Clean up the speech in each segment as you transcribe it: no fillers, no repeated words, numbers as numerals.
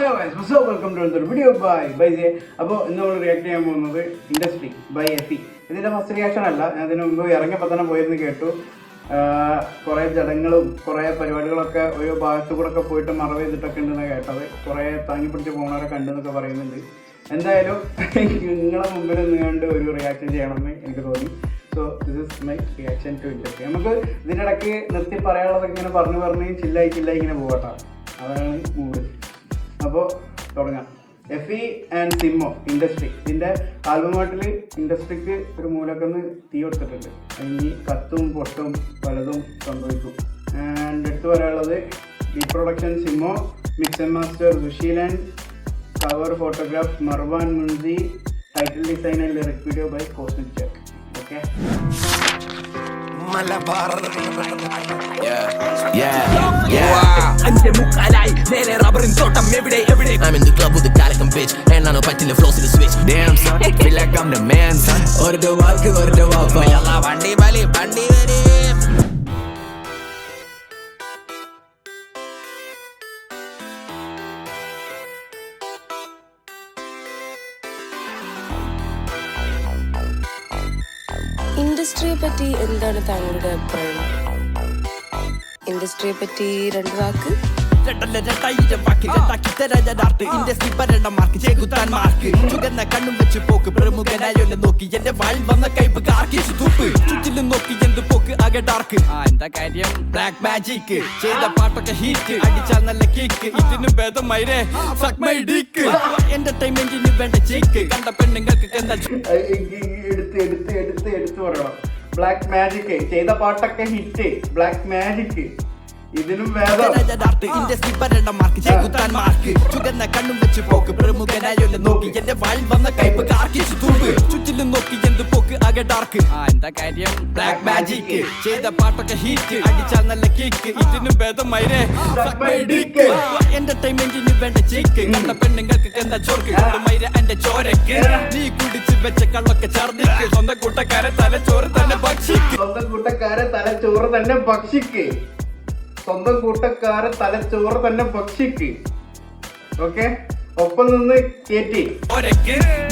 Welcome to video by J. അപ്പോൾ ഇന്ന് നമ്മൾ റിയാക്ട് ചെയ്യാൻ പോകുന്നത് ഇൻഡസ്ട്രി ബൈ എഫി. ഇതിൻ്റെ ഫസ്റ്റ് റിയാക്ഷൻ അല്ല, ഞാൻ ഇതിന് മുമ്പ് ഇറങ്ങിയപ്പോൾ തന്നെ പോയെന്ന് കേട്ടു. കുറേ ജടങ്ങളും കുറേ പരിപാടികളൊക്കെ ഒരു ഭാഗത്തു കൂടെ ഒക്കെ പോയിട്ട് മറവ് ചെയ്തിട്ടൊക്കെ ഉണ്ടെന്ന് കേട്ടത്. കുറേ താങ്ങി പിടിച്ച് പോകുന്നവരൊക്കെ ഉണ്ടെന്നൊക്കെ പറയുന്നുണ്ട്. എന്തായാലും നിങ്ങളെ മുമ്പിൽ നിന്നുകൊണ്ട് ഒരു റിയാക്ഷൻ ചെയ്യണമെന്ന് എനിക്ക് തോന്നി. So this is my reaction to industry. നമുക്ക് ഇതിൻ്റെ ഇടയ്ക്ക് നിർത്തി പറയാനുള്ളതൊക്കെ ഇങ്ങനെ പറഞ്ഞ് ചില്ലായി ഇങ്ങനെ പോകട്ടോ, അതാണ് മൂഡ്. അപ്പോൾ തുടങ്ങാം. എഫി ആൻഡ് സിമ്മോ ഇൻഡസ്ട്രി. ഇതിൻ്റെ ആൽബമായിട്ടിൽ ഇൻഡസ്ട്രിക്ക് ഒരു മൂലക്കൊന്ന് തീ കൊടുത്തിട്ടുണ്ട്. ഇനി കത്തും പൊട്ടും പലതും സംഭവിക്കും. ആൻഡ് എടുത്തു പറയാനുള്ളത് ബി പ്രൊഡക്ഷൻ സിമ്മോ, mix and master Susheel and cover photograph Marwan Munsi, title design and lyric video by cosmic check. Okay, I'm in the club with the Calican bitch and I know patilla flows in the switch. Damn son, feel like I'm the man son. Orada walk yalla bandi bali bandi veri. ഇൻഡസ്ട്രിയെ പറ്റി എന്താണ് താങ്കളുടെ അഭിപ്രായം? ഇൻഡസ്ട്രിയെ പറ്റി രണ്ട് വാക്ക്. കണ്ണും വെച്ച് പോക്ക് പ്രമുഖനായൊന്ന് നോക്കി എന്റെ വായിൽ വന്ന കൈപ്പ് കാർക്കിച്ചു തൂപ്പ് ചുറ്റിലും നോക്കി എന്ത് പോക്ക് ആകെ ഡാർക്ക്. എന്താ കാര്യം? ബ്ലാക്ക് മാജിക് ചെയ്ത പാട്ടൊക്കെ ഹിറ്റ് അടിച്ചാൽ നല്ല കേക്ക്. ഇതിനും ഭേദം മൈരേ സക് മൈ ഡിക്ക്. എന്റർടൈൻമെന്റിന് വേണ്ട ചേക്ക് കണ്ട പെണ്ണുങ്ങൾക്ക് എന്താ എടുത്ത് പറയണം. ബ്ലാക്ക് മാജിക് ചെയ്ത പാട്ടൊക്കെ ഹിറ്റ്, ബ്ലാക്ക് മാജിക് ഇതിനും കണ്ണും വെച്ച് പോക്ക് പ്രമുഖനായൊന്ന് നോക്കി എന്റെ വായിൽ വന്ന കൈപ്പ് കാർക്കിച്ചു തൂപ്പ് ചുറ്റിലും നോക്കി എന്ത് പോക്ക് ആകെ ഡാർക്ക്. എന്താ കാര്യം? ബ്ലാക്ക് മാജിക് ചെയ്ത പാട്ടൊക്കെ ഹിറ്റ് അടിച്ചാൽ നല്ല കേക്ക്. ഇതിനും ഭേദം മൈരേ എന്റർടൈൻമെന്റിന് വേണ്ട ചേക്ക് കണ്ട പെണ്ണുങ്ങൾക്ക് എന്താ ചോർക്ക് മൈര എന്റെ ചോരക്ക്. നീ കുടിച്ച് വെച്ച കള്ളൊക്കെ ചർദിക്ക് സ്വന്തം കൂട്ടക്കാരെ തലച്ചോറ് തന്നെ ഭക്ഷിക്ക്. സ്വന്തം കൂട്ടക്കാരെ തലച്ചോറ് തന്നെ ഭക്ഷിക്ക്. സ്വന്തം കൂട്ടക്കാരെ തലച്ചോറ് തന്നെ ഭക്ഷിക്ക്. ഓക്കെ, ഒപ്പം നിന്ന് കേറ്റി.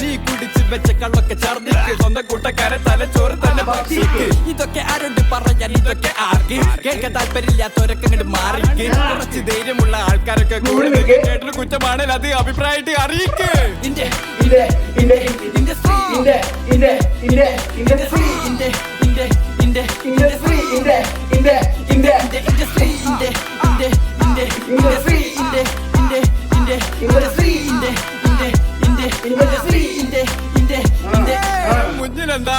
നീ കുടിച്ച് വെച്ച കള്ളൊക്കെ ചർദിക്ക് സ്വന്തം കൂട്ടക്കാരെ തലച്ചോറ് തന്നെ ഭക്ഷിക്ക്. ഇതൊക്കെ ആരോട് പറയാൻ, ഇതൊക്കെ ആർക്ക് കേൾക്കാൻ താല്പര്യമില്ലാത്തവരൊക്കെ ഇങ്ങോട്ട് മാറിക്ക്. കുറച്ച് ധൈര്യമുള്ള ആൾക്കാരൊക്കെ കേട്ടൊരു കുറ്റമാണെങ്കിൽ അത് അഭിപ്രായമായിട്ട് അറിയിക്ക്. മുന്നിലെന്താ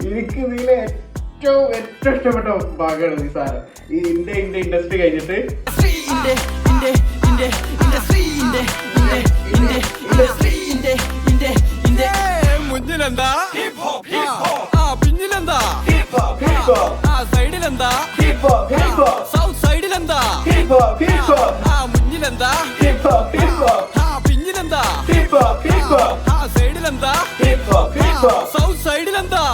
എനിക്ക് ഇതിലെ ഏറ്റവും ഇഷ്ടപ്പെട്ട ഭാഗമാണ് ഈ സാധനം. ഈ ഇൻഡസ്ട്രി കഴിഞ്ഞിട്ട് മുന്നിലെന്താ പിന്നിലെന്താ സൈഡിലെന്താ സൗത്ത് സൈഡിലെന്താ മുന്നിലെന്താ പിന്നിലെന്താ സൈഡിലെന്താ സൗത്ത് സൈഡിലെന്താ.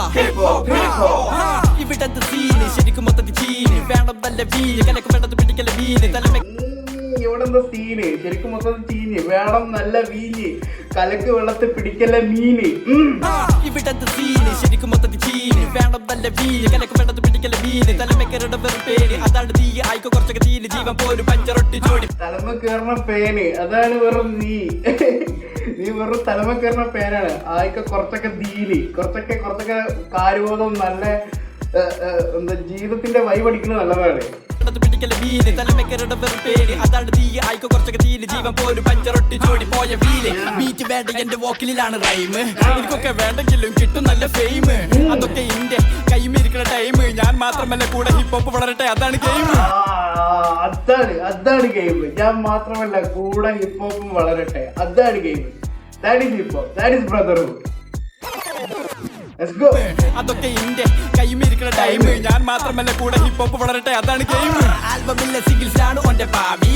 ഇവിടത്തെ സീന് ശരിക്കും മൊത്തത്തിൽ ചീന് വേണം നല്ല വീന് കലക്ക് വേണ്ടത് പിടിക്കല വീന് തലമ. ഇവിടെ എന്താ സീന്? ശരിക്കും മൊത്തത്തിൽ ചീന് വേണം നല്ല വീന് കലക്ക് വെള്ളത്തിൽ പിടിക്കല മീന്. ഇവിടത്തെ സീന് ശരിക്കും മൊത്തത്തിൽ ചീന് വേണം നല്ല വീന് കലക്ക് വേണ്ടത് പിടിക്കല വീന് തലമക്കരുടെ വെറും പേര് അതാണ് തീ ആയിക്കോ കുറച്ചൊക്കെ തീന് ജീവൻ പോലും പഞ്ചറൊട്ടി ജോഡി. തലമ കയറുന്ന പേന് അതാണ് വെറും നീ വെറും തലമ കയറുന്ന പേനാണ്. ആയിക്കോ കുറച്ചൊക്കെ തീന് കുറച്ചൊക്കെ കാര്യബോധം നല്ല എന്താ ജീവിതത്തിന്റെ വഴി പഠിക്കുന്നത് നല്ലതാണ്. പിടിക്കല വീന് തലമക്കരുടെ വെറും പേര് അതാണ് തീ ആയിക്കോ കുറച്ചൊക്കെ തീന് ജീവൻ പോലും പഞ്ചറൊട്ടി ജോഡി പോയ വീല്. ബീറ്റ് വേണ്ട എന്റെ വോക്കിലാണ് റൈമ് എനിക്കൊക്കെ വേണ്ടെങ്കിലും കിട്ടും നല്ല ഫെയിം. അതൊക്കെ ഇന്റെ കൈമിരിക്കുന്ന ടൈം ഞാൻ മാത്രമല്ല കൂടെ ഹിപ്പ് ഹോപ്പ് വളരട്ടെ അതാണ് ഗെയിം. അതാണ് ഗെയിം. ഞാൻ മാത്രമല്ല കൂടെ ഹിപ്പ് ഹോപ്പും വളരട്ടെ അതാണ് game. That is hip hop, that is brotherhood. അതൊക്കെ ഇന്റെ കൈമിരിക്കുന്ന ടൈം ഞാൻ മാത്രമല്ല കൂടെ ഹിപ്പ് ഹോപ്പ് വളരട്ടെ അതാണ് ഗെയിം. ആൽബമില്ല സിംഗിൾസാണ് ഓന്റെ ഭാവി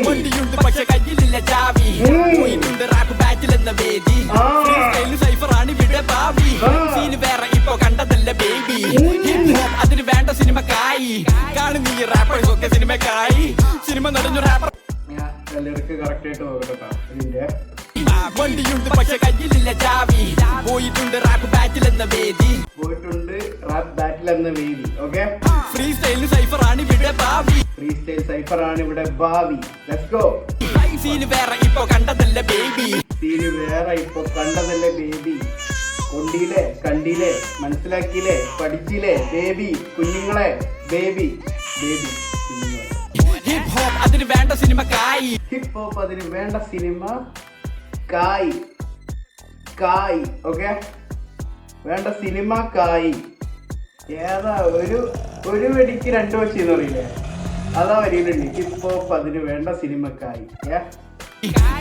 വണ്ടിയുണ്ട് പക്ഷെ കയ്യിലില്ല ചാവി. റാപ്പ് ബാറ്റിൽ എന്ന വേദി സൈഫറാണ് ഇവിടെ ഭാവി. സീന് വേറെ ഇപ്പൊ കണ്ടതല്ല ബേബി. അതിന് വേണ്ട സിനിമക്കായി കാണും നീ റാപ്പേഴ്സ് ഒക്കെ സിനിമക്കായി. സിനിമ നടഞ്ഞു റാപ്പർ കറക്റ്റ് ആയിട്ട് നോക്കട്ടോ ഇതിന്റെ. വണ്ടിയുണ്ട് പക്ഷെ കയ്യിലില്ല ചാവി. പോയിട്ടുണ്ട് റാപ്പ് ബാറ്റിൽ എന്ന വേദി. പോയിട്ടുണ്ട് റാപ്പ് ബാറ്റിൽ എന്ന വേദി. ഓക്കെ, ഫ്രീ സ്റ്റൈലിന് സൈഫർ ആണ് ഇവിടെ ഭാവി. ഫ്രീ സ്റ്റൈൽ സൈഫർ ആണ് ഇവിടെ ഭാവി. Let's go. സീന് വേറെ ഇപ്പൊ കണ്ടതല്ല ബേബി. സീന് വേറെ ഇപ്പൊ കണ്ടതല്ലേ ബേബി. കൊണ്ടിയിലെ കണ്ടിയിലെ മനസ്സിലാക്കിയില്ലേ പഠിച്ചില്ലേ ബേബി കുഞ്ഞുങ്ങളെ. ബേബി ബേബി കുഞ്ഞുങ്ങളെ. ഹിപ് ഹോപ്പ് അതിന് വേണ്ട സിനിമ കായി. ഹിപ്പ് ഹോപ്പ് അതിന് വേണ്ട സിനിമ കായ്. കായ്. ഓക്കെ, വേണ്ട സിനിമ കായ്. ഏതാ ഒരു വെടിക്ക് 2 വെച്ച് എന്ന് പറയില്ലേ, അതാ വരിയിലുണ്ട്. ഹിപ്പ് ഹോപ്പ് അതിന് വേണ്ട സിനിമ കായ്.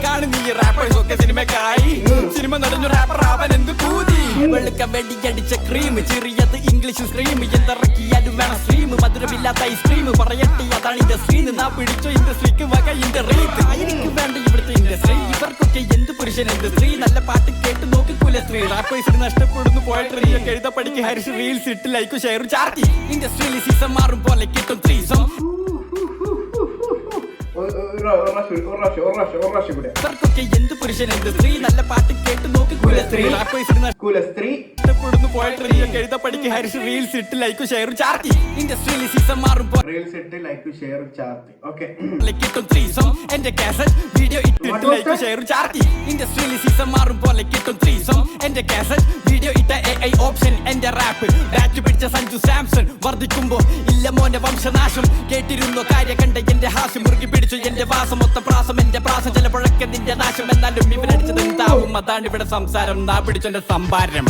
കാണുന്നീ റാപ്പേഴ്സ് ഒക്കെ സിനിമക്കായി. സിനിമ നടന്നു റാപ്പർ ആവാൻ എന്ത് പൂതി. വെളുക്ക വെടിയടിച്ച ക്രീം, ചെറിയത് ഇംഗ്ലീഷ് സ്ക്രീം. എന്തിറക്കിയാലും വേണം സ്ട്രീം, മധുരമില്ലാത്ത ഐസ്ക്രീം. പറയട്ടെ അതാണ് ഇൻഡസ്ട്രി. നാ പിടിച്ചോ ഇൻഡസ്ട്രിക്ക് വക ഇന്റെ റീത്ത്. എനിക്ക് വേണ്ട ഇവിടുത്തെ ഇൻഡസ്ട്രി. ഇവർക്കൊക്കെ എന്ത് പുരുഷൻ എന്ത് സ്ത്രീ. നല്ല പാട്ട് കേട്ട് നോക്കിക്കൂല സ്ത്രീ. റാപ്പേഴ്സിന് നഷ്ടപ്പെടുന്നു പോയട്രി. എഴുത പഠിക്ക് ഹരിഷ് റീൽസ് ഇട്ട് ലൈക്കും ഷെയറും ചാർത്തി. ഇൻഡസ്ട്രിയിൽ സീസൺ മാറും പോലെ കിട്ടും ത്രീസം. ഇവർക്കൊക്കെ എന്ത് പുരുഷൻ എന്ത് സ്ത്രീ. നല്ല പാട്ട് കേട്ട് നോക്കിക്കൂല സ്ത്രീ. റാപ്പേഴ്സിന് നഷ്ടപ്പെടുന്നു പോയട്രി. എഴുത പഠിക്ക് ഹരിഷ് റീൽസ് ഇട്ട് ലൈക്കും ഷെയറും ചാർത്തി. ഇൻഡസ്ട്രിയിൽ സീസൺ മാറും റീൽസ് ഇട്ട് ലൈക്ക് ഷെയർ ചാർത്തി. ഓക്കെ, കിട്ടും ത്രീസം. എന്റെ കാസറ്റ് വീഡിയോ ഇട്ടിട്ട് ലൈക്ക് ഷെയറും ചാർത്തി. ഇൻഡസ്ട്രിയിൽ സീസൺ മാറും പോലെ കിട്ടും ത്രീസം. എന്റെ കാസറ്റ് വീഡിയോ ഇട്ട AI ഓപ്ഷൻ. എന്റെ റാപ്പ് ബാറ്റ് പിടിച്ച സഞ്ജു സാംസൺ. വർദ്ധിക്കുമ്പോ ഇല്ല മോന്റെ വംശനാശം. കേട്ടിരുന്നു കാര്യ കണ്ട എന്റെ ഹാസ്യം. മുറുകി പിടിച്ചു എന്റെ വാസം മൊത്തം പ്രാസം. എന്റെ പ്രാസം ചിലപ്പോഴൊക്കെ നിന്റെ നാശം. എന്നാലും ഇവരടിച്ചത് എന്താവും അതാണ് ഇവിടെ സംസാരം. നാ പിടിച്ചെന്റെ സംഭാരം.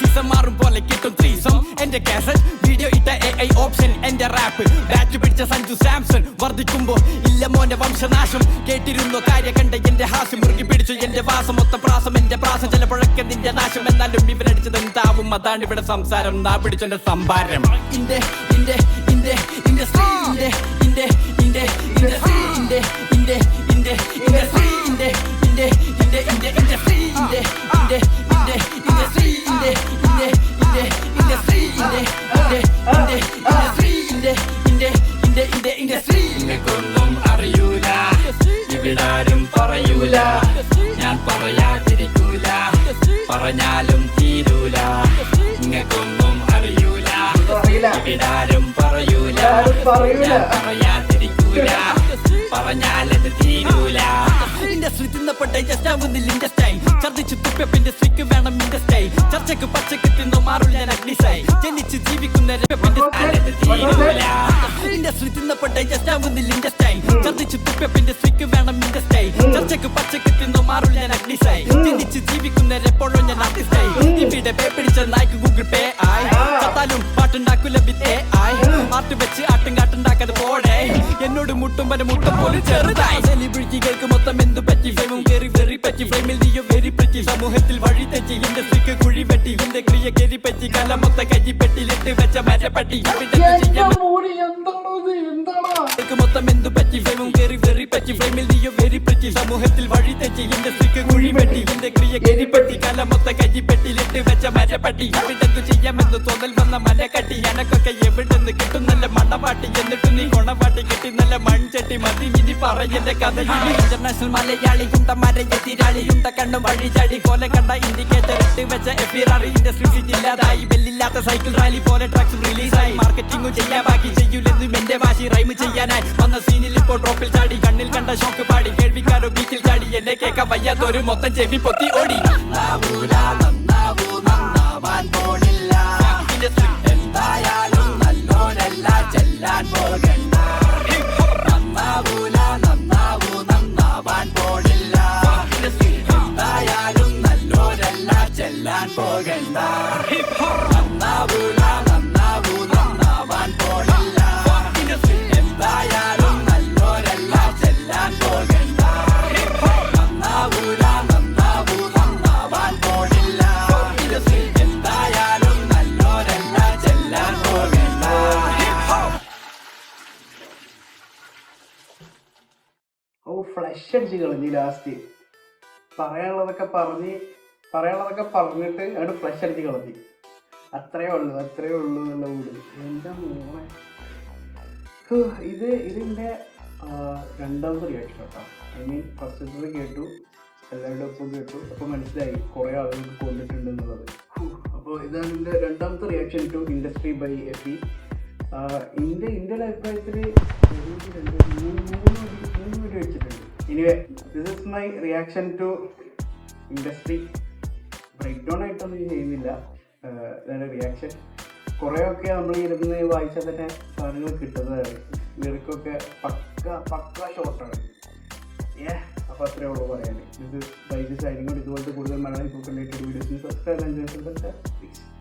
സീസൺ മാറും പോലെ കിട്ടും ത്രീസം. എന്റെ കാസറ്റ് വീഡിയോ ഇട്ട AI ഓപ്ഷൻ. എന്റെ റാപ്പ് ബാറ്റ് പിടിച്ച സഞ്ജു സാംസൺ. വർദ്ധിക്കുമ്പോ ഇല്ല മോന്റെ വംശനാശം. കേട്ടിരുന്നു കാര്യ കണ്ട എന്റെ ഹാസ്യം. മുറുകി പിടിച്ചു എന്റെ വാസം മൊത്തം പ്രാസം. എന്റെ പ്രാസം ചിലപ്പോഴൊക്കെ നിന്റെ നാശം. എന്നാലും ഇവരടിച്ചത് എന്താവും അതാണ് ഇവിടെ സംസാരം. നാ പിടിച്ചെന്റെ സംഭാരം. ഇന്റെ ഇന്റെ ഇന്റെ ഇൻഡസ്ട്രി. ഇന്റെ ഇന്റെ ഇന്റെ ഇൻഡസ്ട്രി. ഇന്റെ ഇന്റെ ഇന്റെ ഇൻഡസ്ട്രി. ഇന്റെ ഇന്റെ ഇന്റെ ഇന്റെ ഇൻഡസ്ട്രി. ഇന്റെ ഇന്റെ ഇന്റെ ഇൻഡസ്ട്രി. ഇന്റെ ഇന്റെ ഇന്റെ ഇൻഡസ്ട്രി. ഇന്റെ ഇന്റെ ഇന്റെ ഇൻഡസ്ട്രി. ഇന്റെ ഇന്റെ ഇന്റെ ഇന്റെ ഇൻഡസ്ട്രി. നിങ്ങൾക്കൊന്നും അറിയൂല, ഇവിടാരും പറയൂല. ഞാൻ പറയാതിരിക്കൂല, പറഞ്ഞാലും തീരൂല. നിങ്ങൾക്കൊന്നും അറിയൂല, ഇവിടാരും പറയൂല. ഞാൻ പറയാതിരിക്കൂല, പറഞ്ഞാലത് തീരൂല. ഇൻഡസ്ട്രി തിന്നപ്പെട്ട ജസ്റ്റ് ആവുന്നില്ല ഇൻഡസ്ട്രി. ഛർദിച്ചു തുപ്പ ഇൻഡസ്ട്രിക്ക് വേണം ഇൻഡസ്ട്രി. ചർച്ചക്ക് പച്ചക്ക് തിന്നു മാറും ഞാൻ അഗ്നിസായി. ജനിച്ച് ജീവിക്കുന്ന ഇൻഡസ്ട്രി തിന്നപ്പെട്ട ജസ്റ്റ് ആവുന്നില്ല ഇൻഡസ്ട്രി. ഛർദിച്ചു തുപ്പ ഇൻഡസ്ട്രിക്ക് വേണം ഇൻഡസ്ട്രി. ചർച്ചക്ക് പച്ചക്ക് തിന്നു മാറും ഞാൻ അഗ്നിസായി. ജനിച്ച് ജീവിക്കുന്ന എപ്പോഴും ഞാൻ ആർട്ടിസ്റ്റായി. ഇവിടെ പേ പിടിച്ച നായ്ക്ക് ഗൂഗിൾ പേ ആയി. കത്താലും പാട്ടുണ്ടാക്കൂല വിത്ത് AI. ആർട്ട് വെച്ച് ആട്ടും കാട്ടുണ്ടാക്കാതെ പോടെ. എന്നോട് മുട്ടുമ്പന മുട്ട പോലും ചെറുതായി. സെലിബ്രിറ്റികൾക്ക് മൊത്തം എന്തു പറ്റി. ഫെയിമും കേറി വെറി പറ്റി. ഫ്രെയിമിൽ നീയോ വെരി പറ്റി. സമൂഹത്തിൽ വഴി തെറ്റി. ഇൻഡസ്ട്രിക്ക് കുഴി വെട്ടി. എന്റെ ക്രിയ കയറി പറ്റി. കല മൊത്ത കയ്യിപ്പെട്ടിലിട്ട് വെച്ച മരപ്പട്ടി. മൊത്തം എന്തു പറ്റി. ഫെയിമും കേറി വെറി പറ്റി. ഫ്രെയിമിൽ നീയോ വെരി പറ്റി. സമൂഹത്തിൽ വഴി തെറ്റി. ഇൻഡസ്ട്രിക്ക് കുഴി വെട്ടി. എന്റെ ക്രിയ കയറി പറ്റി. കല മൊത്ത കയ്യിപ്പെട്ടിലിട്ട് വെച്ച മരപ്പട്ടി. എവിടെന്തു ചെയ്യാമെന്ന് തോന്നൽ വന്ന മലക്കട്ടി. എനക്കൊക്കെ എവിടെന്ന് കിട്ടും നല്ല മണ്ണപാട്ടി. എന്നിട്ട് നീ കൊണപാട്ടി കിട്ടി നല്ല മൺചട്ടി. മതി ഇനി പറയന്റെ കഥ. ഇന്റർനാഷണൽ മലയാളി ഉണ്ട മരയെതിരാളി ഉണ്ട കണ്ണും വഴി ചാടി. പോലെ കണ്ട ഇൻഡിക്കേറ്റർ ഇട്ട് വെച്ച എഫിറാറി. ഇൻഡസ്ട്രി ഇല്ലാതായി. ബെല്ലില്ലാത്ത സൈക്കിൾ റാലി പോലെ ട്രാക്സ് റിലീസായി. മാർക്കറ്റിംഗ് ചെയ്യാൻ ബാക്കി ചെയ്യൂലെന്നും എന്റെ വാശി. റൈം ചെയ്യാനായി വന്ന സീനിൽ ഇപ്പോൾ ഡ്രോപ്പിൽ ചാടി. കണ്ണിൽ കണ്ട ഷോക്ക് പാടി. കേൾവിക്കാരോ ബീച്ചിൽ ചാടി. എന്നെ കേൾക്കാൻ വയ്യാത്തൊരു മൊത്തം ചെവി പൊത്തി ഓടി. എന്തായാലും നല്ലോരല്ല ചെല്ലാൻ പോകണ്ട. നന്നാവൂല നന്നാവാൻ പോടില്ല. എന്തായാലും നല്ലോരല്ല ചെല്ലാൻ പോകണ്ട. നന്നാവൂല നന്നാവാൻ പോടില്ല. എന്തായാലും നല്ലോരല്ല ചെല്ലാൻ പോകണ്ട. നന്നാവൂല നന്നാവാൻ പോടില്ല. എന്തായാലും നല്ലോരല്ല ചെല്ലാൻ പോകണ്ട. ഓ ഫ്ലഷ് അടിച്ച് കളഞ്ഞു ലാസ്റ്റ്. പറയാനുള്ളതൊക്കെ പറഞ്ഞിട്ട് അവിടെ ഫ്ലഷ് അടിച്ച് കളഞ്ഞു. അത്രേ ഉള്ളൂ എന്നുള്ള വീട്. എന്താ മോനെ ഇതിൻ്റെ രണ്ടാമത്തെ റിയാക്ഷൻ കേട്ടോ. ഐ മീൻ ഫസ്റ്റത്തെ കേട്ടു, എല്ലാവരുടെ ഒപ്പം കേട്ടു, അപ്പോൾ മനസ്സിലായി കുറേ ആളുകൾക്ക് കൊണ്ടിട്ടുണ്ട് എന്നുള്ളത്. അപ്പോൾ ഇതാണ് എൻ്റെ രണ്ടാമത്തെ റിയാക്ഷൻ ടു ഇൻഡസ്ട്രി ബൈ എഫി. എൻ്റെ അഭിപ്രായത്തിൽ മൂന്ന് വീഡിയോ വെച്ചിട്ടുണ്ട്. Anyway this is my reaction to industry. Break down ആയിട്ടൊന്നും ചെയ്യുന്നില്ല, ഇതാണ് റിയാക്ഷൻ. കുറേയൊക്കെ നമ്മൾ ഇരുന്ന് വായിച്ചാൽ തന്നെ സാധനങ്ങൾ കിട്ടുന്നതാണ്. ലിറിക്കൊക്കെ പക്ക ഷോർട്ടാണ്. അപ്പോൾ അത്രയേ ഉള്ളൂ പറയാൻ. ഇത് ബൈജു സൈനിങ്ങോട് ഇതുപോലത്തെ കൂടുതൽ മലയാളം ഇപ്പോൾ കണ്ടിട്ട് വീഡിയോസിന് സബ്സ്ക്രൈബ് ചെയ്യാൻ